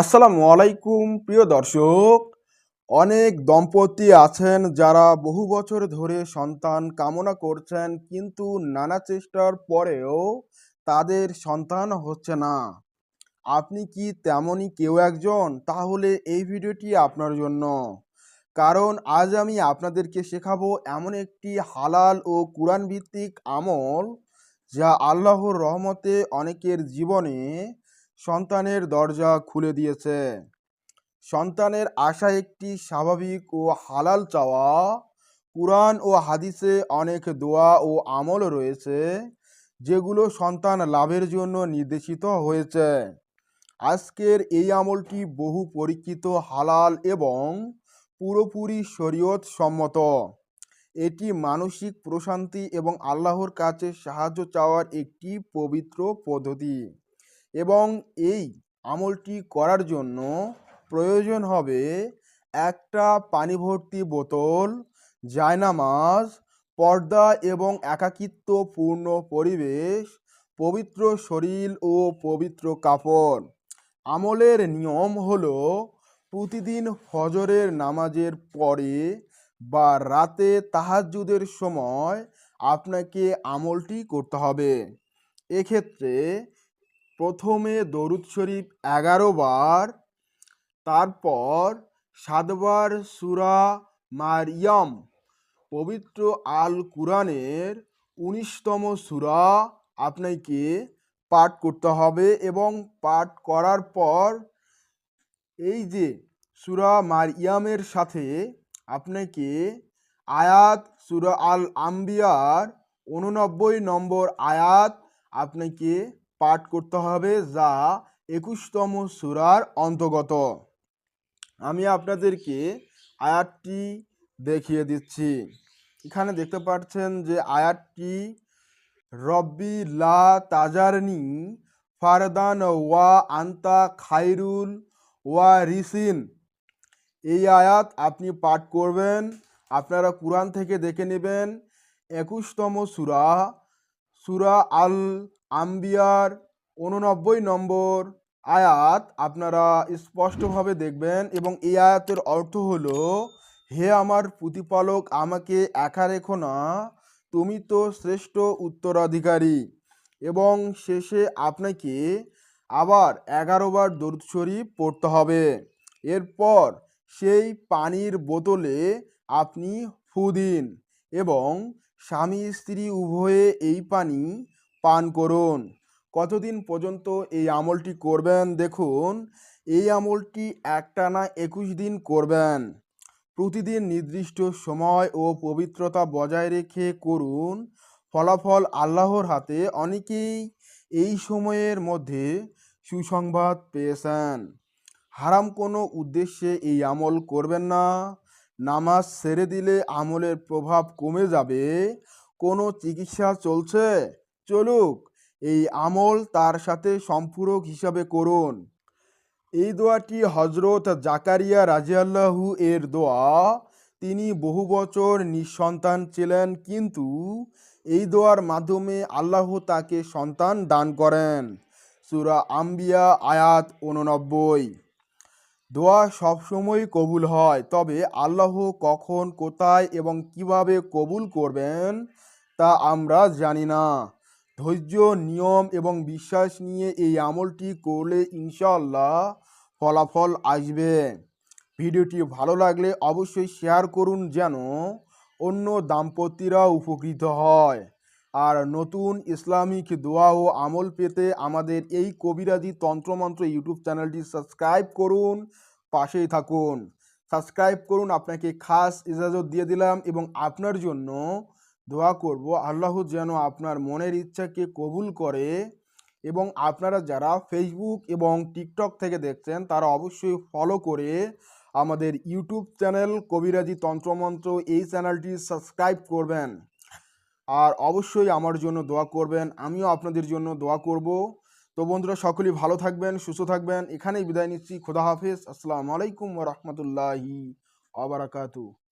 আসসালামু আলাইকুম প্রিয় দর্শক। অনেক দম্পতি আছেন যারা বহু বছর ধরে সন্তান কামনা করছেন, কিন্তু নানা চেষ্টার পরেও তাদের সন্তান হচ্ছে না। আপনি কি তেমনই কেউ একজন? তাহলে এই ভিডিওটি আপনার জন্য। কারণ আজ আমি আপনাদেরকে শেখাবো এমন একটি হালাল ও কুরআন ভিত্তিক আমল, যা আল্লাহর রহমতে অনেকের জীবনে সন্তানের দরজা খুলে দিয়েছে। সন্তানের আশা একটি স্বাভাবিক ও হালাল চাওয়া। কুরআন ও হাদিসে অনেক দোয়া ও আমল রয়েছে, যেগুলো সন্তান লাভের জন্য নির্দেশিত হয়েছে। আজকের এই আমলটি বহু পরীক্ষিত, হালাল এবং পুরোপুরি শরীয়ত সম্মত। এটি মানসিক প্রশান্তি এবং আল্লাহর কাছে সাহায্য চাওয়ার একটি পবিত্র পদ্ধতি। এবং এই আমলটি করার জন্য প্রয়োজন হবে একটা পানি ভর্তি বোতল, জায়নামাজ, পর্দা এবং একাকিত্বপূর্ণ পরিবেশ, পবিত্র শরীর ও পবিত্র কাপড়। আমলের নিয়ম হলো, প্রতিদিন ফজরের নামাজের পরে বা রাতে তাহাজ্জুদের সময় আপনাকে আমলটি করতে হবে। এক্ষেত্রে প্রথমে দরুদ শরীফ 11 বার, তারপর 7 বার সূরা মারইয়াম, পবিত্র আল কুরআনের 19তম সূরা আপনাকে পাঠ করতে হবে। এবং পাঠ করার পর এই যে সূরা মারইয়ামের সাথে আপনাকে আয়াত সূরা আল আম্বিয়ার 89 নম্বর আয়াত আপনাকে পাঠ করতে হবে, যা 21তম সূরার অন্তর্গত। আমি আপনাদেরকে আয়াতটি দেখিয়ে দিচ্ছি। এখানে দেখতে পাচ্ছেন যে আয়াতটি, রব্বি লা তাজারনি ফারদান ওয়া আন্তা খাইরুল ওয়ারিসিন। এই আয়াত আপনি পাঠ করবেন। আপনারা কুরআন থেকে দেখে নেবেন। 21তম সূরা, সূরা আল আম্বিয়ার 89 নম্বর আয়াত আপনারা স্পষ্টভাবে দেখবেন। এবং এই আয়াতের অর্থ হলো, হে আমার প্রতিপালক, আমাকে একা রেখো না, তুমি তো শ্রেষ্ঠ উত্তরাধিকারী। এবং শেষে আপনাকে আবার 11 বার দরুদ শরীফ পড়তে হবে। এরপর সেই পানির বোতলে আপনি ফু দিন এবং স্বামী স্ত্রী উভয়ে এই পানি পান করুন। কতদিন পর্যন্ত এই আমলটি করবেন? দেখুন, এই আমলটি একটানা 21 দিন করবেন। প্রতিদিন নির্দিষ্ট সময় ও পবিত্রতা বজায় রেখে করুন। ফলাফল আল্লাহর হাতে। অনেকেই এই সময়ের মধ্যে সুসংবাদ পেয়েছেন। হারাম কোনো উদ্দেশ্যে এই আমল করবেন না। নামাজ ছেড়ে দিলে আমলের প্রভাব কমে যাবে। কোনো চিকিৎসা চলছে, চলুক, এই আমল তার সাথে সম্পূরক হিসাবে করুন। এই দোয়াটি হযরত জাকারিয়া রাদিয়াল্লাহু এর দোয়া। তিনি বহু বছর নিঃসন্তান ছিলেন, কিন্তু এই দোয়ার মাধ্যমে আল্লাহ তাকে সন্তান দান করেন। সূরা আম্বিয়া আয়াত 89। দোয়া সবসময় কবুল হয়, তবে আল্লাহ কখন, কোথায় এবং কিভাবে কবুল করবেন তা আমরা জানি না। ধৈর্য, নিয়ম এবং বিশ্বাস নিয়ে এই আমলটি করলে ইনশাআল্লাহ ফলাফল আসবে। ভিডিওটি ভালো লাগলে অবশ্যই শেয়ার করুন, যেন অন্য দাম্পত্যরা উপকৃত হয়। আর নতুন ইসলামিক দোয়া ও আমল পেতে আমাদের এই কবিরাজি তন্ত্রমন্ত্র ইউটিউব চ্যানেলটি সাবস্ক্রাইব করুন, পাশেই থাকুন। সাবস্ক্রাইব করুন, আপনাকে খাস ইজাজত দিয়ে দিলাম। এবং আপনার জন্য দোয়া করব, আল্লাহ যেন আপনার মনের ইচ্ছাকে কবুল করে। এবং আপনারা যারা ফেসবুক এবং টিকটক থেকে দেখছেন, তারা অবশ্যই ফলো করে আমাদের ইউটিউব চ্যানেল কবিরাজি তন্ত্রমন্ত্র এই চ্যানেলটি সাবস্ক্রাইব করবেন। আর অবশ্যই আমার জন্য দোয়া করবেন, আমিও আপনাদের জন্য দোয়া করব। তো বন্ধুরা, সকলেই ভালো থাকবেন, সুস্থ থাকবেন। এখানেই বিদায় নিচ্ছি। খোদা হাফেজ। আসসালামু আলাইকুম ওয়া রাহমাতুল্লাহি ওয়া বারাকাতুহু।